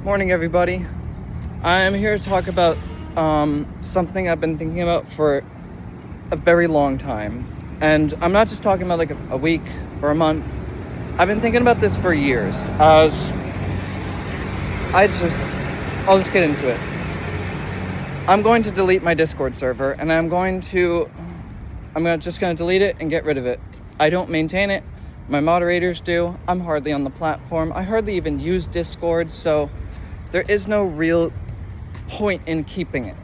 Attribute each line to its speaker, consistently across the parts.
Speaker 1: Morning, everybody. I'm here to talk about something I've been thinking about for a very long time. And I'm not just talking about like a week or a month. I've been thinking about this for years. I'll just get into it. I'm going to delete my Discord server, and I'm just going to delete it and get rid of it. I don't maintain it. My moderators do. I'm hardly on the platform. I hardly even use Discord, so there is no real point in keeping it.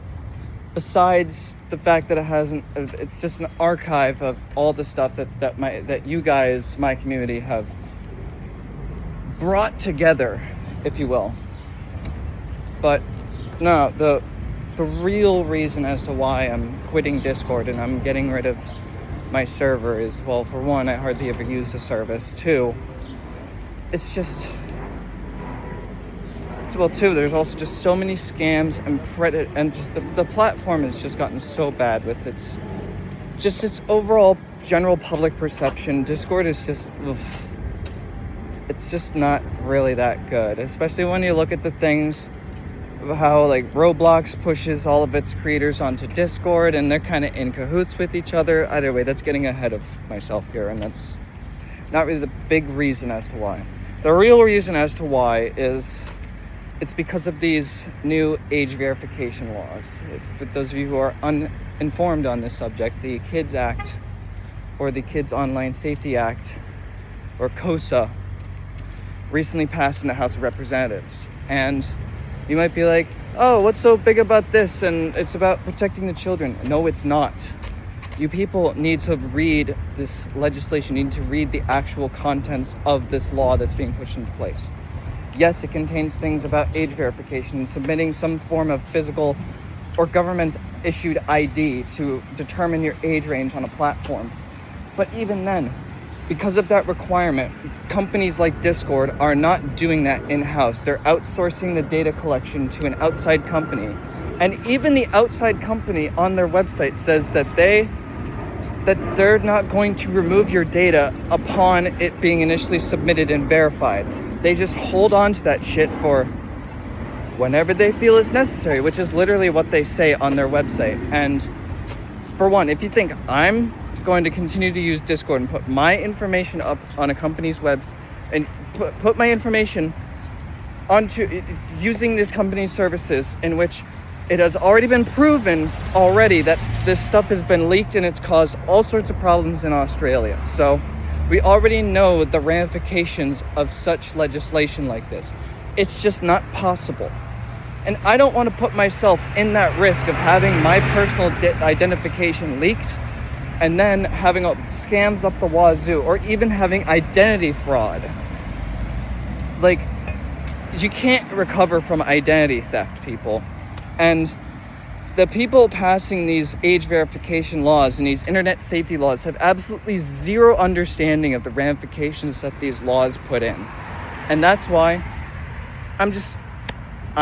Speaker 1: Besides the fact that it's just an archive of all the stuff that you guys, my community, have brought together, if you will. But no, the real reason as to why I'm quitting Discord and I'm getting rid of my server is, well, for one, I hardly ever use the service. Two, there's also just so many scams and just the platform has just gotten so bad with its overall general public perception. Discord is it's just not really that good, especially when you look at the things of how like Roblox pushes all of its creators onto Discord and they're kind of in cahoots with each other. Either way, that's getting ahead of myself here, and that's not really the big reason as to why. The real reason as to why is it's because of these new age verification laws. For those of you who are uninformed on this subject, the Kids Act, or the Kids Online Safety Act, or KOSA, recently passed in the House of Representatives. And you might be like, oh, what's so big about this? And it's about protecting the children. No, it's not. You people need to read this legislation. You need to read the actual contents of this law that's being pushed into place. Yes, it contains things about age verification and submitting some form of physical or government-issued ID to determine your age range on a platform. But even then, because of that requirement, companies like Discord are not doing that in-house. They're outsourcing the data collection to an outside company. And even the outside company on their website says that they're not going to remove your data upon it being initially submitted and verified. They just hold on to that shit for whenever they feel it's necessary, which is literally what they say on their website. And for one, if you think I'm going to continue to use Discord and put my information up on a company's webs and put my information onto using this company's services, in which it has already been proven already that this stuff has been leaked and it's caused all sorts of problems in Australia. So we already know the ramifications of such legislation like this. It's just not possible. And I don't want to put myself in that risk of having my personal identification leaked and then having scams up the wazoo, or even having identity fraud. Like, you can't recover from identity theft, people. And the people passing these age verification laws and these internet safety laws have absolutely zero understanding of the ramifications that these laws put in. And that's why I'm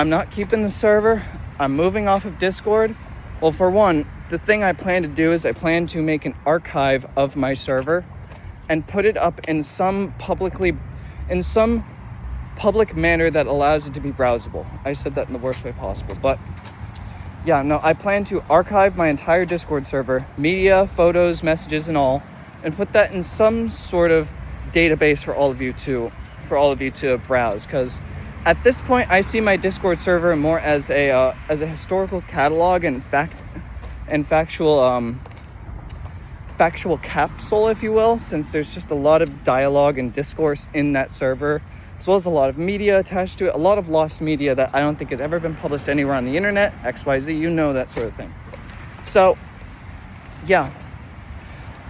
Speaker 1: not keeping the server. I'm moving off of Discord. Well, for one, the thing I plan to do is I plan to make an archive of my server and put it up in some public manner that allows it to be browsable. I said that in the worst way possible, but yeah, no, I plan to archive my entire Discord server, media, photos, messages, and all, and put that in some sort of database for all of you to browse. Because at this point, I see my Discord server more as a historical catalog and factual capsule, if you will, since there's just a lot of dialogue and discourse in that server, as well as a lot of media attached to it, a lot of lost media that I don't think has ever been published anywhere on the internet, XYZ, you know, that sort of thing. So, yeah,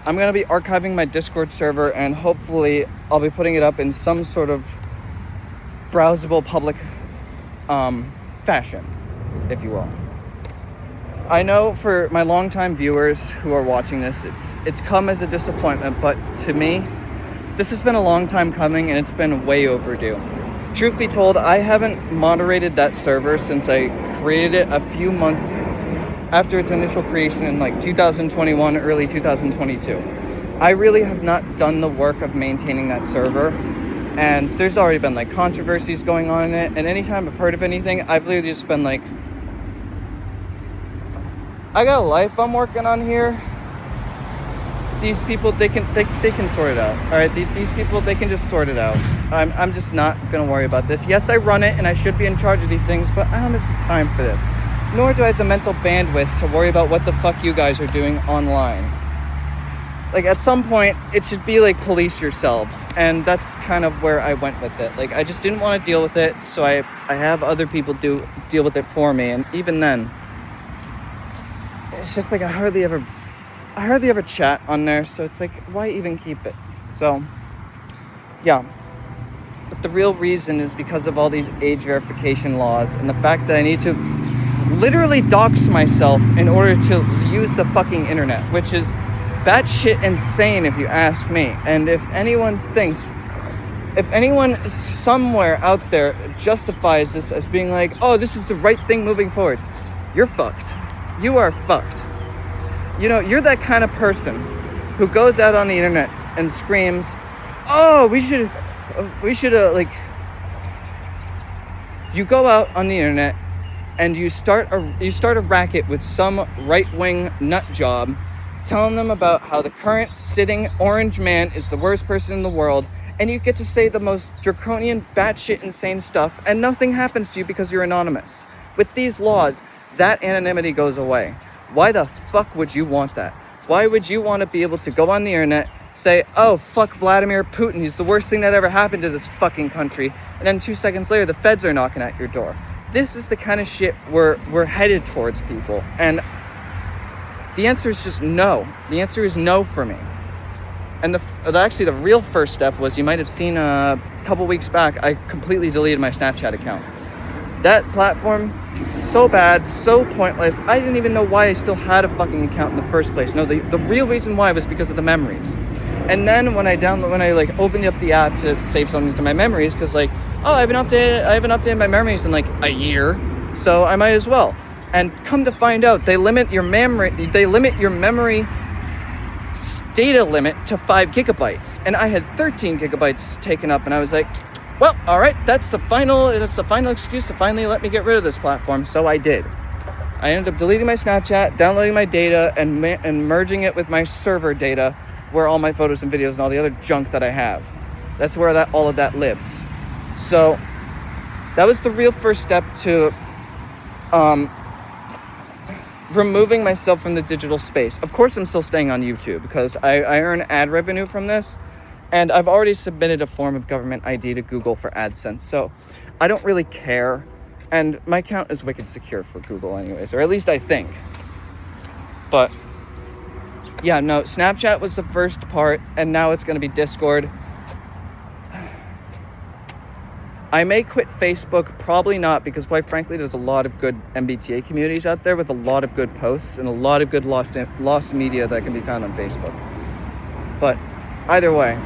Speaker 1: I'm going to be archiving my Discord server, and hopefully I'll be putting it up in some sort of browsable public fashion, if you will. I know for my longtime viewers who are watching this, it's come as a disappointment, but to me, this has been a long time coming, and it's been way overdue. Truth be told, I haven't moderated that server since I created it a few months after its initial creation in like 2021, early 2022. I really have not done the work of maintaining that server And there's already been like controversies going on in it, and anytime I've heard of anything, I've literally just been like, I got a life I'm working on here. These people, they can sort it out. All right, these people, they can just sort it out. I'm just not gonna worry about this. Yes, I run it and I should be in charge of these things, but I don't have the time for this. Nor do I have the mental bandwidth to worry about what the fuck you guys are doing online. Like, at some point, it should be like, police yourselves. And that's kind of where I went with it. Like, I just didn't want to deal with it, so I have other people deal with it for me. And even then, it's just like I hardly ever chat on there, so it's like, why even keep it? So, yeah. But the real reason is because of all these age verification laws and the fact that I need to literally dox myself in order to use the fucking internet, which is batshit insane if you ask me. And if anyone somewhere out there justifies this as being like, oh, this is the right thing moving forward, you're fucked. You are fucked. You know, you're that kind of person who goes out on the internet and screams, oh, we should you go out on the internet and you start a racket with some right-wing nut job, telling them about how the current sitting orange man is the worst person in the world, and you get to say the most draconian, batshit insane stuff, and nothing happens to you because you're anonymous. With these laws, that anonymity goes away. Why the fuck would you want that? Why would you want to be able to go on the internet, say, oh, fuck Vladimir Putin, he's the worst thing that ever happened to this fucking country, and then 2 seconds later, the feds are knocking at your door? This is the kind of shit we're headed towards, people, and the answer is just no. The answer is no for me. And the real first step was, you might have seen a couple weeks back, I completely deleted my Snapchat account. That platform is so bad, so pointless. I didn't even know why I still had a fucking account in the first place. No, the real reason why was because of the memories. And then when I opened up the app to save something to my memories, because I haven't updated my memories in like a year, so I might as well. And come to find out, they limit your memory data limit to 5 gigabytes. And I had 13 gigabytes taken up, and I was like, well, all right, that's the final excuse to finally let me get rid of this platform. So I did. I ended up deleting my Snapchat, downloading my data, and merging it with my server data, where all my photos and videos and all the other junk that I have. That's where all of that lives. So that was the real first step to removing myself from the digital space. Of course, I'm still staying on YouTube because I earn ad revenue from this, and I've already submitted a form of government ID to Google for AdSense, so I don't really care, and my account is wicked secure for Google anyways, or at least I think. But yeah, no, Snapchat was the first part, and now it's going to be Discord. I may quit Facebook, probably not, because quite frankly, there's a lot of good MBTA communities out there with a lot of good posts and a lot of good lost media that can be found on Facebook. But either way,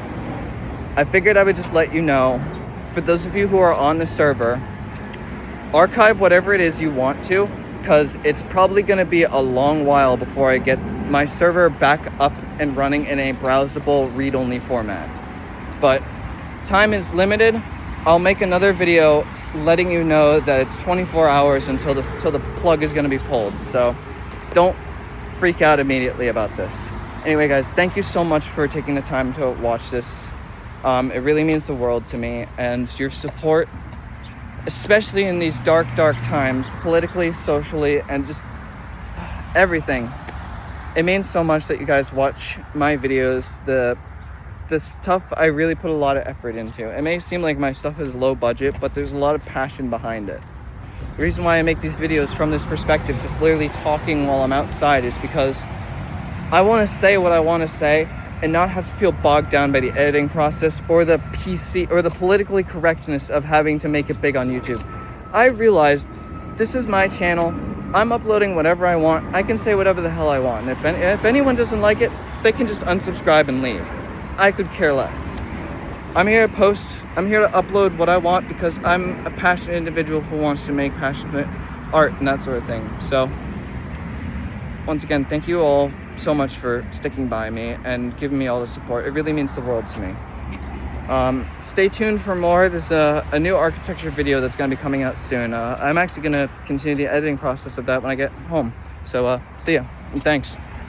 Speaker 1: I figured I would just let you know, for those of you who are on the server, archive whatever it is you want to, because it's probably going to be a long while before I get my server back up and running in a browsable read-only format. But time is limited. I'll make another video letting you know that it's 24 hours until the plug is going to be pulled. So don't freak out immediately about this. Anyway, guys, thank you so much for taking the time to watch this. It really means the world to me, and your support, especially in these dark, dark times, politically, socially, and just everything. It means so much that you guys watch my videos. The stuff I really put a lot of effort into. It may seem like my stuff is low budget, but there's a lot of passion behind it. The reason why I make these videos from this perspective, just literally talking while I'm outside, is because I want to say what I want to say and not have to feel bogged down by the editing process or the PC or the politically correctness of having to make it big on YouTube. I realized this is my channel. I'm uploading whatever I want. I can say whatever the hell I want. And if anyone doesn't like it, they can just unsubscribe and leave. I could care less. I'm here to post. I'm here to upload what I want because I'm a passionate individual who wants to make passionate art and that sort of thing. So, once again, thank you all so much for sticking by me and giving me all the support. It really means the world to me. Stay tuned for more. There's a new architecture video that's going to be coming out soon. I'm actually going to continue the editing process of that when I get home. So see ya, and thanks.